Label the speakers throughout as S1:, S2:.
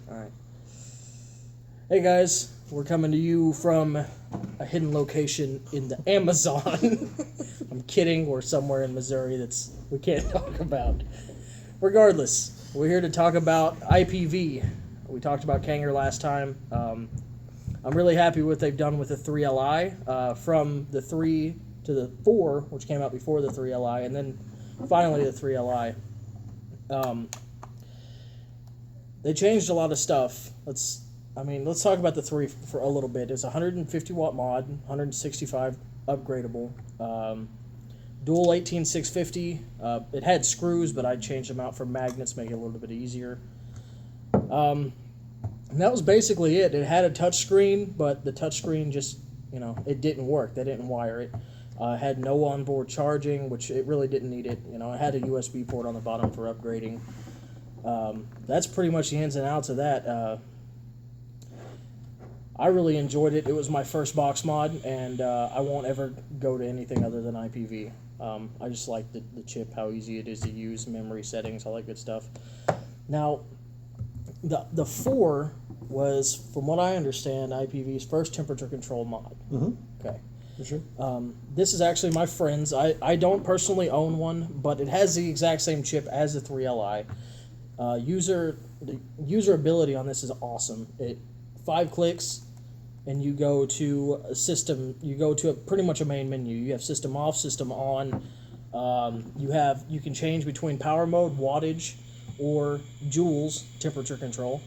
S1: All right. Hey guys, we're coming to you from a hidden location in the Amazon. I'm kidding. We're somewhere in Missouri that's we can't talk about. Regardless, we're here to talk about IPV. We talked about Kanger last time. I'm really happy with what they've done with the 3Li, from the 3 to the 4, which came out before the 3Li, and then finally the 3Li. They changed a lot of stuff. Let's talk about the 3 for a little bit. It's a 150 watt mod, 165 upgradable, dual 18650. It had screws, but I changed them out for magnets, make it a little bit easier. And that was basically it. It had a touch screen, but the touch screen just, it didn't work. They didn't wire it. It had no onboard charging, which it really didn't need it. It had a USB port on the bottom for upgrading. That's pretty much the ins and outs of that. I really enjoyed it. It was my first box mod, and I won't ever go to anything other than IPV. I just like the chip, how easy it is to use, memory settings, all that good stuff. Now, the 4 was, from what I understand, IPV's first temperature control mod.
S2: Mm-hmm.
S1: Okay.
S2: For sure.
S1: This is actually my friend's. I don't personally own one, but it has the exact same chip as the 3Li. The usability on this is awesome. 5 clicks, and you go to a system. You go to pretty much a main menu. You have system off, system on. You can change between power mode, wattage, or joules temperature control.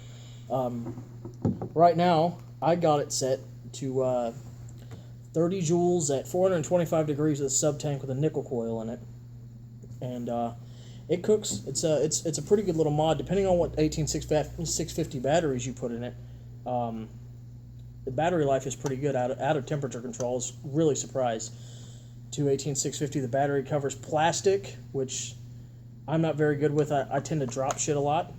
S1: Right now, I got it set to 30 joules at 425 degrees with a sub tank with a nickel coil in it, and it cooks. It's a pretty good little mod, depending on what 18650 batteries you put in it. The battery life is pretty good out of temperature control. I was really surprised. To 18650, the battery covers plastic, which I'm not very good with. I tend to drop shit a lot.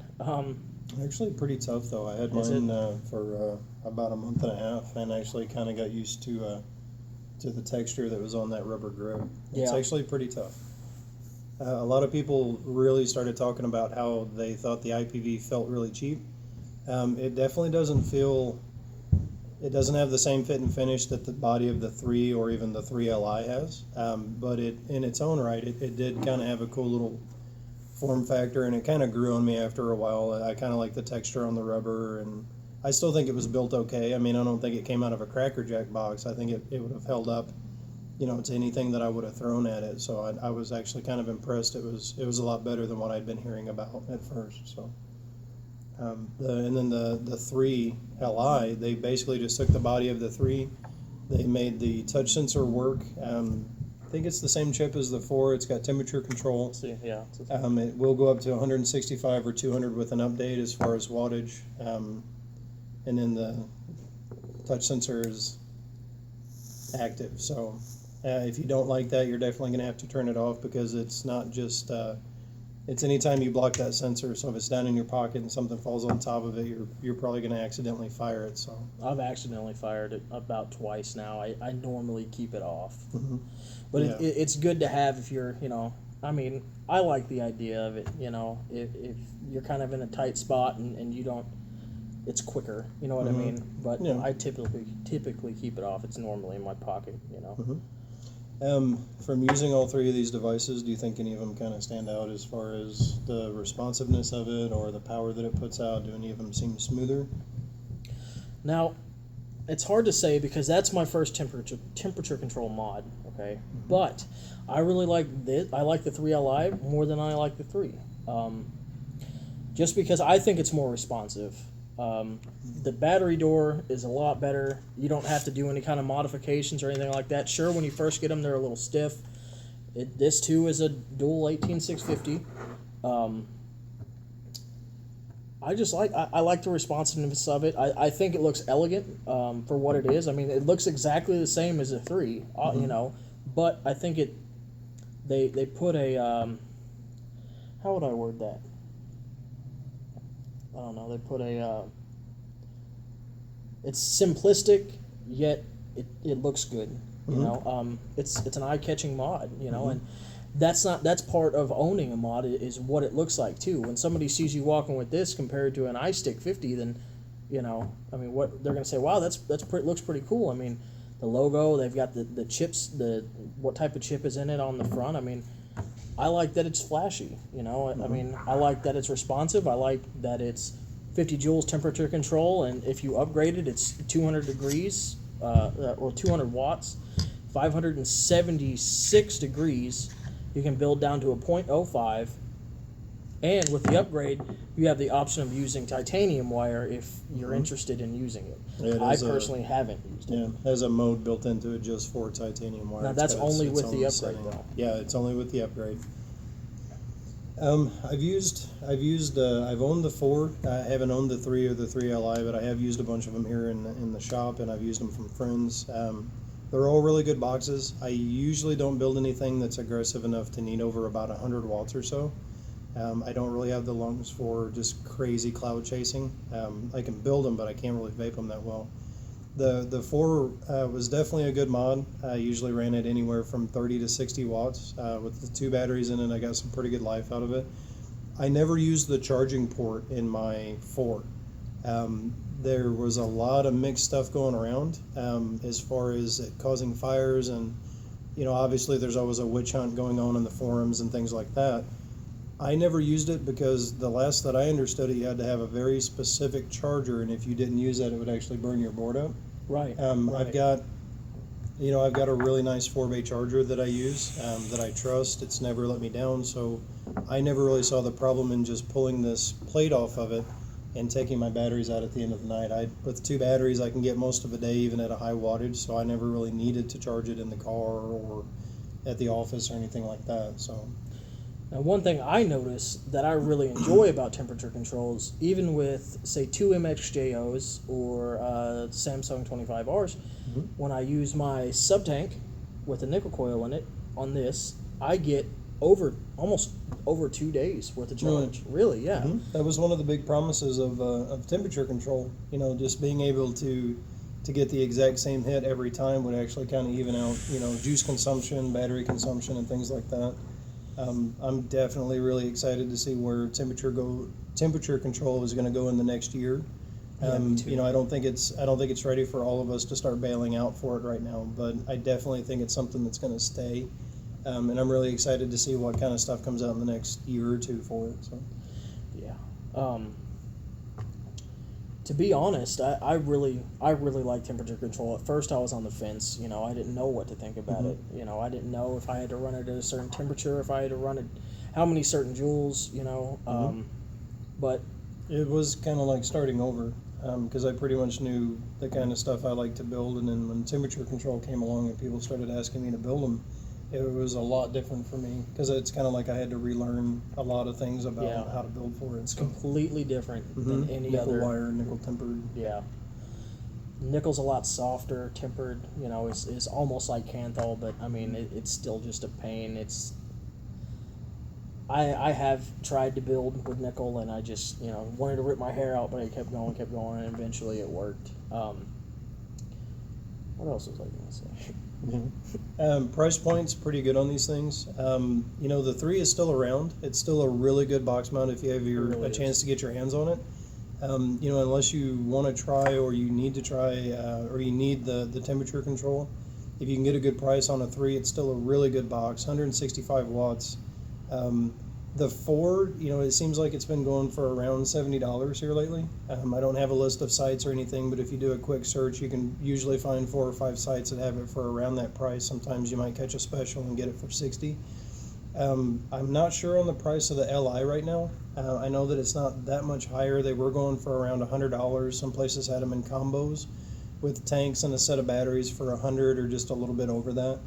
S2: Actually, pretty tough though. I had mine for about a month and a half, and actually kind of got used to the texture that was on that rubber grip. It's actually pretty tough. A lot of people really started talking about how they thought the IPV felt really cheap. It definitely doesn't feel. It doesn't have the same fit and finish that the body of the 3 or even the 3Li has, but it, in its own right, it did kind of have a cool little form factor, and it kind of grew on me after a while. I kind of like the texture on the rubber, and I still think it was built okay. I mean, I don't think it came out of a Cracker Jack box. I think it would have held up, to anything that I would have thrown at it. So I was actually kind of impressed. It was a lot better than what I'd been hearing about at first. So. And then the 3Li, they basically just took the body of the 3. They made the touch sensor work. I think it's the same chip as the 4. It's got temperature control.
S1: Let's see, yeah.
S2: It will go up to 165 or 200 with an update as far as wattage. And then the touch sensor is active. So if you don't like that, you're definitely going to have to turn it off, because it's not just... it's anytime you block that sensor. So if it's down in your pocket and something falls on top of it, you're probably going to accidentally fire it. So
S1: I've accidentally fired it about twice now. I normally keep it off, but
S2: Yeah.
S1: it's good to have if you're I like the idea of it. If you're kind of in a tight spot and you don't, it's quicker. You know what I mean? But
S2: Yeah.
S1: I typically keep it off. It's normally in my pocket.
S2: From using all 3 of these devices, do you think any of them kind of stand out as far as the responsiveness of it or the power that it puts out? Do any of them seem smoother?
S1: Now, it's hard to say because that's my first temperature control mod. Okay, but I really like this. I like the 3Li more than I like the 3. Just because I think it's more responsive. The battery door is a lot better. You don't have to do any kind of modifications or anything like that. Sure, when you first get them, they're a little stiff. This too is a dual 18650. I like the responsiveness of it. I think it looks elegant for what it is. I mean, it looks exactly the same as a 3, but I think they put a how would I word that? I don't know. They put it's simplistic, yet it looks good. It's an eye-catching mod, and that's part of owning a mod is what it looks like too. When somebody sees you walking with this compared to an iStick 50, then I mean, what they're gonna say, wow, looks pretty cool. I mean, the logo, they've got the chips, what type of chip is in it on the front. I mean, I like that it's flashy. I mean, I like that it's responsive. I like that it's 50 joules temperature control, and if you upgrade it, it's 200 degrees or 200 watts, 576 degrees. You can build down to a 0.05, and with the upgrade, you have the option of using titanium wire if you're interested in using it.
S2: Yeah,
S1: I personally haven't used it.
S2: Yeah, has a mode built into it just for titanium wire.
S1: Now that's only with the upgrade, though.
S2: Yeah, it's only with the upgrade. I've owned the 4. I haven't owned the 3 or the 3Li, but I have used a bunch of them here in the shop, and I've used them from friends. They're all really good boxes. I usually don't build anything that's aggressive enough to need over about 100 watts or so. I don't really have the lungs for just crazy cloud chasing. I can build them, but I can't really vape them that well. The 4 was definitely a good mod. I usually ran it anywhere from 30 to 60 watts. With the 2 batteries in it, I got some pretty good life out of it. I never used the charging port in my 4. There was a lot of mixed stuff going around as far as it causing fires, and obviously there's always a witch hunt going on in the forums and things like that. I never used it because the last that I understood it, you had to have a very specific charger, and if you didn't use that, it would actually burn your board up.
S1: Right.
S2: I've got a really nice 4-bay charger that I use that I trust. It's never let me down, so I never really saw the problem in just pulling this plate off of it and taking my batteries out at the end of the night. With 2 batteries, I can get most of a day even at a high wattage, so I never really needed to charge it in the car or at the office or anything like that. So.
S1: Now, one thing I notice that I really enjoy about temperature controls, even with, say, 2 MXJOs or Samsung 25Rs, when I use my sub-tank with a nickel coil in it on this, I get almost over 2 days worth of charge. Really, yeah.
S2: That was one of the big promises of temperature control. Just being able to get the exact same hit every time would actually kind of even out, juice consumption, battery consumption, and things like that. I'm definitely really excited to see where temperature control is going to go in the next year. Me too. I don't think it's ready for all of us to start bailing out for it right now, but I definitely think it's something that's going to stay. And I'm really excited to see what kind of stuff comes out in the next year or 2 for it. So.
S1: Yeah. To be honest, I really like temperature control. At first, I was on the fence. I didn't know what to think about it. I didn't know if I had to run it at a certain temperature, if I had to run it, how many certain joules. But
S2: it was kind of like starting over because I pretty much knew the kind of stuff I like to build, and then when temperature control came along and people started asking me to build them, it was a lot different for me because it's kind of like I had to relearn a lot of things about how to build for it.
S1: It's completely different than any
S2: nickel
S1: other.
S2: wire, nickel tempered.
S1: Yeah. Nickel's a lot softer, tempered. Is almost like Kanthal, but I mean it's still just a pain. I have tried to build with nickel, and I just wanted to rip my hair out, but I kept going, and eventually it worked. What else was I going to say?
S2: Price point's pretty good on these things. The 3 is still around. It's still a really good box mount if you have a chance to get your hands on it. Unless you want to try or you need to try or you need the temperature control, if you can get a good price on a 3, it's still a really good box, 165 watts. The 4, it seems like it's been going for around $70 here lately. I don't have a list of sites or anything, but if you do a quick search, you can usually find 4 or 5 sites that have it for around that price. Sometimes you might catch a special and get it for $60. I'm not sure on the price of the Li right now. I know that it's not that much higher. They were going for around $100. Some places had them in combos with tanks and a set of batteries for $100 or just a little bit over that.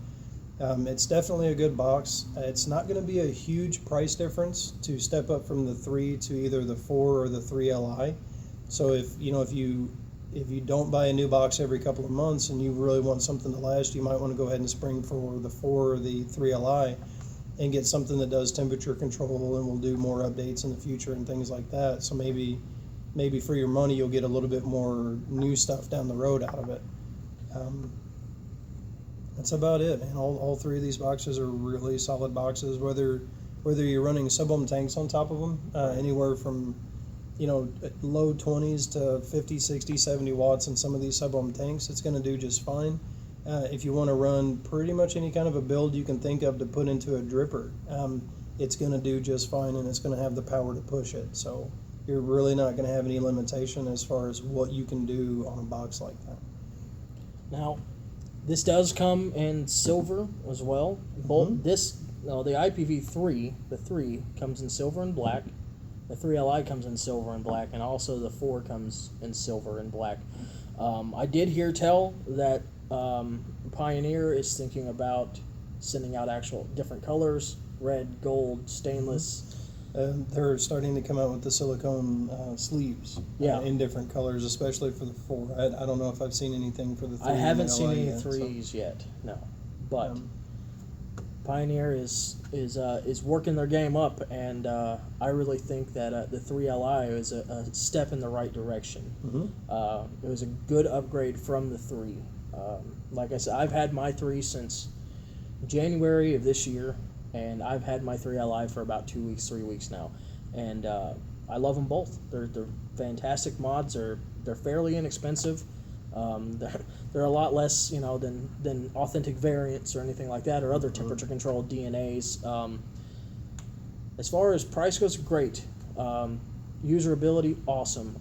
S2: It's definitely a good box. It's not going to be a huge price difference to step up from the 3 to either the 4 or the 3Li. So if you don't buy a new box every couple of months and you really want something to last, you might want to go ahead and spring for the 4 or the 3Li and get something that does temperature control and will do more updates in the future and things like that. So maybe for your money you'll get a little bit more new stuff down the road out of it. That's about it, man. All three of these boxes are really solid boxes. Whether you're running sub-ohm tanks on top of them, anywhere from low 20s to 50, 60, 70 watts in some of these sub-ohm tanks, it's going to do just fine. If you want to run pretty much any kind of a build you can think of to put into a dripper, it's going to do just fine, and it's going to have the power to push it. So you're really not going to have any limitation as far as what you can do on a box like that.
S1: Now, this does come in silver as well. Both the IPv3, the 3 comes in silver and black. The 3Li comes in silver and black, and also the 4 comes in silver and black. I did hear tell that Pioneer is thinking about sending out actual different colors: red, gold, stainless.
S2: They're starting to come out with the silicone sleeves in different colors, especially for the 4. I don't know if I've seen anything for the 3.
S1: I haven't seen any
S2: yet,
S1: 3s yet, no. But Pioneer is working their game up, and I really think that the 3Li is a step in the right direction. It was a good upgrade from the 3. Like I said, I've had my 3 since January of this year, and I've had my 3Li for about 2 weeks, 3 weeks now, and I love them both. They're fantastic mods. They're fairly inexpensive. They're a lot less, than authentic variants or anything like that, or other temperature controlled DNAs. As far as price goes, great. Usability, awesome.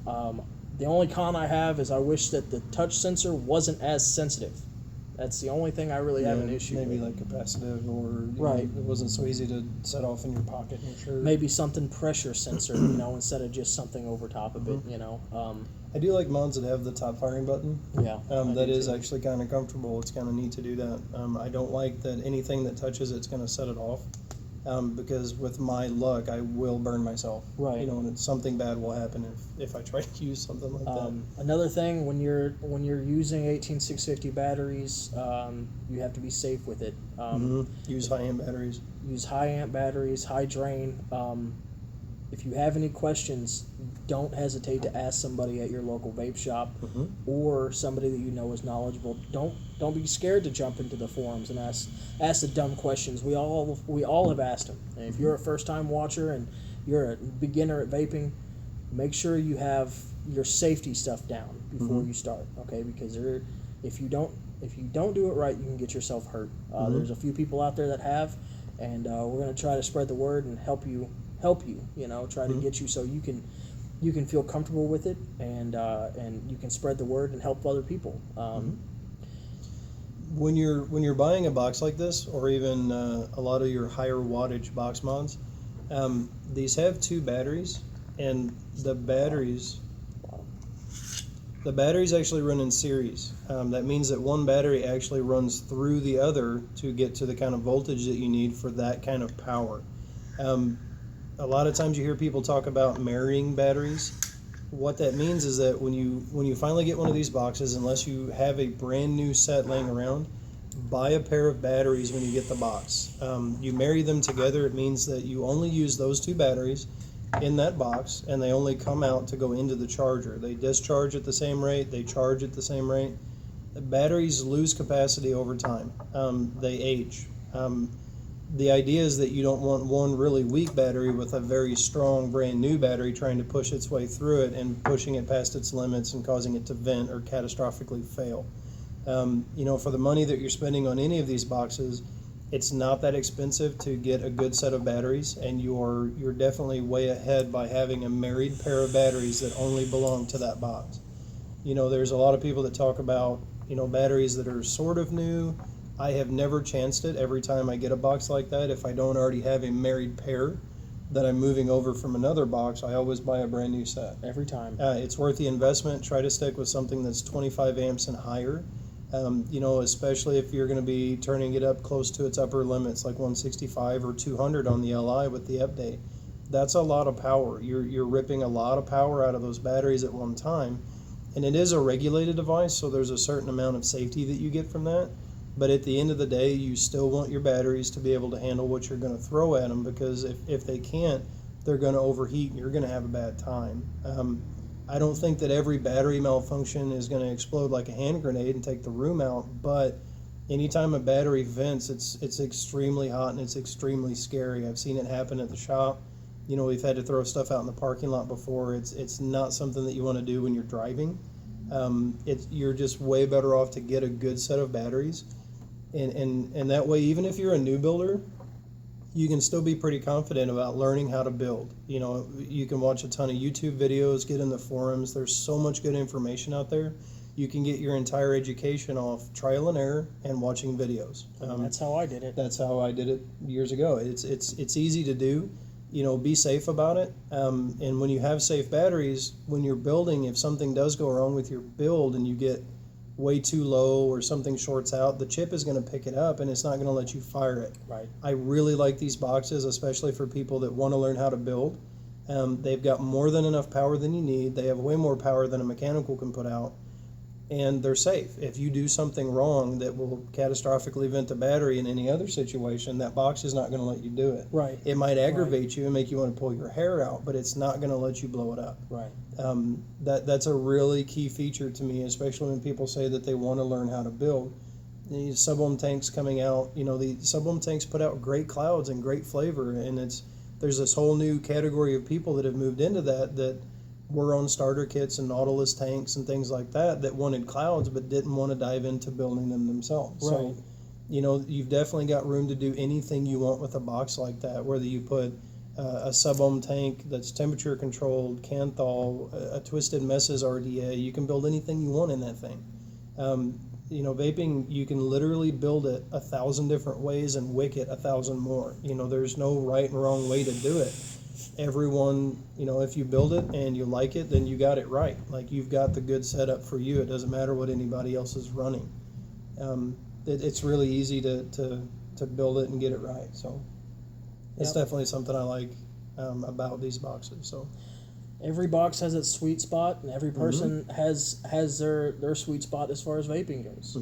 S1: The only con I have is I wish that the touch sensor wasn't as sensitive. That's the only thing I really have an issue with.
S2: Maybe like capacitive, or
S1: right.
S2: It wasn't so easy to set off in your pocket in your shirt.
S1: Maybe something pressure sensor, instead of just something over top of it.
S2: I do like mods that have the top firing button.
S1: Yeah,
S2: that is actually kind of comfortable. It's kind of neat to do that. I don't like that anything that touches it's going to set it off, because with my luck, I will burn myself.
S1: Right.
S2: And something bad will happen if I try to use something like that.
S1: Another thing, when you're using 18650 batteries, you have to be safe with it.
S2: Use high amp batteries.
S1: Use high amp batteries, high drain. If you have any questions, don't hesitate to ask somebody at your local vape shop or somebody that you know is knowledgeable. Don't be scared to jump into the forums and ask the dumb questions. We all have asked them. And if you're a first time watcher and you're a beginner at vaping, make sure you have your safety stuff down before you start. Okay, because if you don't do it right, you can get yourself hurt. There's a few people out there that have, and we're going to try to spread the word and help you. Try to get you so you can feel comfortable with it, and you can spread the word and help other people.
S2: When you're buying a box like this, or even a lot of your higher wattage box mods, these have 2 batteries, and the batteries actually run in series. That means that one battery actually runs through the other to get to the kind of voltage that you need for that kind of power. A lot of times you hear people talk about marrying batteries. What that means is that when you finally get one of these boxes, unless you have a brand new set laying around, buy a pair of batteries when you get the box. You marry them together. It means that you only use those 2 batteries in that box, and they only come out to go into the charger. They discharge at the same rate. They charge at the same rate. The batteries lose capacity over time. They age. The idea is that you don't want one really weak battery with a very strong brand new battery trying to push its way through it and pushing it past its limits and causing it to vent or catastrophically fail. For the money that you're spending on any of these boxes, it's not that expensive to get a good set of batteries, and you're definitely way ahead by having a married pair of batteries that only belong to that box. There's a lot of people that talk about batteries that are sort of new. I have never chanced it. Every time I get a box like that, if I don't already have a married pair that I'm moving over from another box, I always buy a brand new set.
S1: Every time.
S2: It's worth the investment. Try to stick with something that's 25 amps and higher, especially if you're going to be turning it up close to its upper limits, like 165 or 200 on the Li with the update. That's a lot of power. You're ripping a lot of power out of those batteries at one time, and it is a regulated device, so there's a certain amount of safety that you get from that. But at the end of the day, you still want your batteries to be able to handle what you're going to throw at them, because if they can't, they're going to overheat and you're going to have a bad time. I don't think that every battery malfunction is going to explode like a hand grenade and take the room out, but anytime a battery vents, it's extremely hot and it's extremely scary. I've seen it happen at the shop. You know, we've had to throw stuff out in the parking lot before. It's not something that you want to do when you're driving. You're just way better off to get a good set of batteries, and that way, even if you're a new builder, you can still be pretty confident about learning how to build. You know, you can watch a ton of YouTube videos, get in the forums. There's so much good information out there. You can get your entire education off trial and error and watching videos.
S1: That's how I did it.
S2: That's how I did it years ago. It's easy to do. You know, be safe about it. And when you have safe batteries, when you're building, if something does go wrong with your build and you get way too low or something shorts out, the chip is going to pick it up and it's not going to let you fire it.
S1: Right.
S2: I really like these boxes, especially for people that want to learn how to build. They've got more than enough power than you need. They have way more power than a mechanical can put out. And they're safe. If you do something wrong that will catastrophically vent the battery in any other situation, that box is not going to let you do it.
S1: Right.
S2: It might aggravate you and make you want to pull your hair out, but it's not going to let you blow it up.
S1: Right.
S2: That's a really key feature to me, especially when people say that they want to learn how to build. The sub-ohm tanks coming out, you know, the sub-ohm tanks put out great clouds and great flavor, and there's this whole new category of people that have moved into that were on starter kits and Nautilus tanks and things like that wanted clouds but didn't want to dive into building them themselves.
S1: Right.
S2: So, you know, you've definitely got room to do anything you want with a box like that, whether you put a sub-ohm tank that's temperature controlled, can thaw, a Twisted Messes RDA. You can build anything you want in that thing. You know, vaping, you can literally build it 1,000 different ways and wick it 1,000 more. You know, there's no right and wrong way to do it. Everyone, you know, if you build it and you like it, then you got it right. Like, you've got the good setup for you. It doesn't matter what anybody else is running. It's really easy to build it and get it right. So it's
S1: Yep.
S2: definitely something I like about these boxes. So
S1: Every box has its sweet spot, and every person has their sweet spot as far as vaping goes.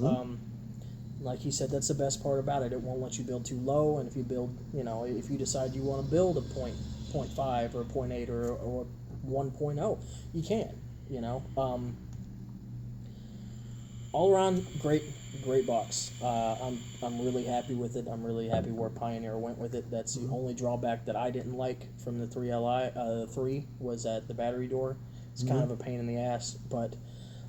S1: Like he said, that's the best part about it. It won't let you build too low, and if you build, you know, if you decide you want to build a 0.5 or 0.8 or 1.0, you can, you know. All around great box. I'm really happy with it. I'm really happy where Pioneer went with it. That's the only drawback that I didn't like from the 3Li. 3 was at the battery door. It's kind of a pain in the ass, but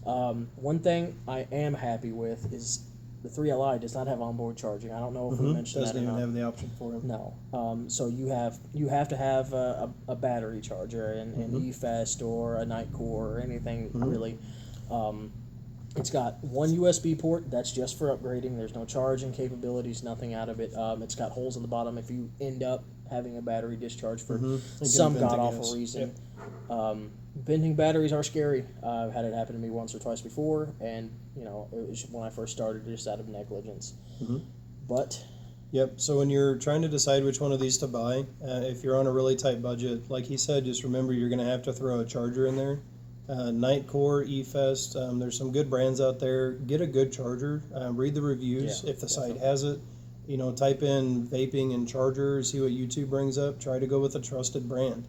S1: one thing I am happy with is the 3Li does not have onboard charging. I don't know if we mentioned
S2: doesn't
S1: that or
S2: even
S1: not.
S2: have the option for it.
S1: No. So you have to have a battery charger, an eFest or a Nightcore or anything really. It's got one USB port that's just for upgrading. There's no charging capabilities, nothing out of it. It's got holes in the bottom if you end up having a battery discharge for some god-awful reason.
S2: Yep.
S1: Venting batteries are scary. I've had it happen to me once or twice before, and you know, it was when I first started just out of negligence. But
S2: Yep. So when you're trying to decide which one of these to buy, if you're on a really tight budget, like he said, just remember you're going to have to throw a charger in there. Nightcore, eFest, there's some good brands out there. Get a good charger. Read the reviews if the site has it. You know, type in vaping and charger, see what YouTube brings up. Try to go with a trusted brand.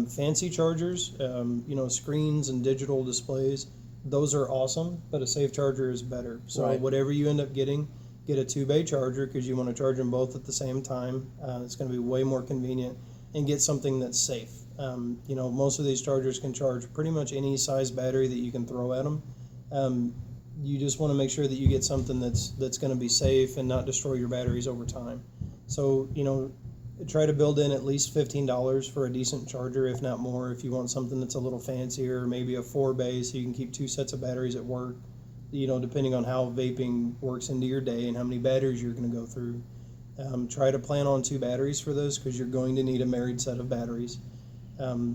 S2: Fancy chargers, you know, screens and digital displays, those are awesome, but a safe charger is better. So whatever you end up getting, get a 2-bay charger because you want to charge them both at the same time. It's going to be way more convenient, and get something that's safe. You know, most of these chargers can charge pretty much any size battery that you can throw at them. You just want to make sure that you get something that's going to be safe and not destroy your batteries over time. So, you know, try to build in at least $15 for a decent charger, if not more, if you want something that's a little fancier, maybe a 4-bay so you can keep 2 sets of batteries at work, you know, depending on how vaping works into your day and how many batteries you're going to go through. Try to plan on 2 batteries for this because you're going to need a married set of batteries.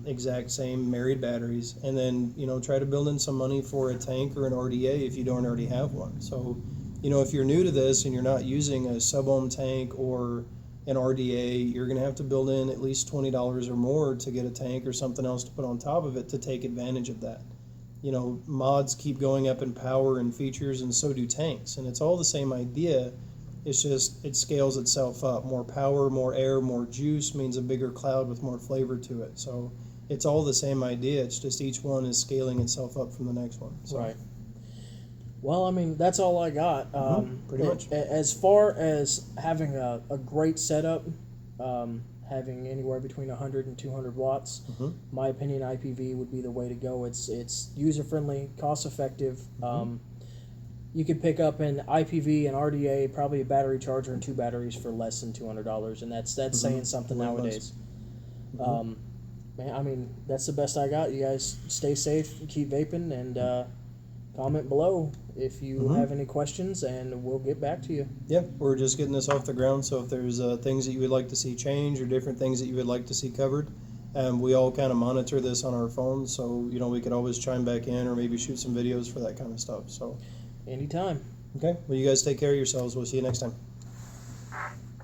S2: Exact same married batteries, and then, you know, try to build in some money for a tank or an RDA if you don't already have one. So, you know, if you're new to this and you're not using a sub-ohm tank or an RDA, you're going to have to build in at least $20 or more to get a tank or something else to put on top of it to take advantage of that. You know, mods keep going up in power and features, and so do tanks, and it's all the same idea. It's just, it scales itself up. More power, more air, more juice means a bigger cloud with more flavor to it. So it's all the same idea. It's just each one is scaling itself up from the next one. So.
S1: Right. Well, I mean, that's all I got.
S2: Pretty much.
S1: As far as having a great setup, having anywhere between 100 and 200 watts, my opinion, IPV would be the way to go. It's user-friendly, cost-effective. You could pick up an IPV, an RDA, probably a battery charger and 2 batteries for less than $200, and that's saying something nowadays. Man, I mean, that's the best I got. You guys stay safe, keep vaping, and comment below if you have any questions, and we'll get back to you.
S2: Yeah, we're just getting this off the ground, so if there's things that you would like to see change or different things that you would like to see covered, we all kind of monitor this on our phones, so we could always chime back in or maybe shoot some videos for that kind of stuff. So
S1: Anytime.
S2: okay, well, you guys take care of yourselves. We'll see you next time.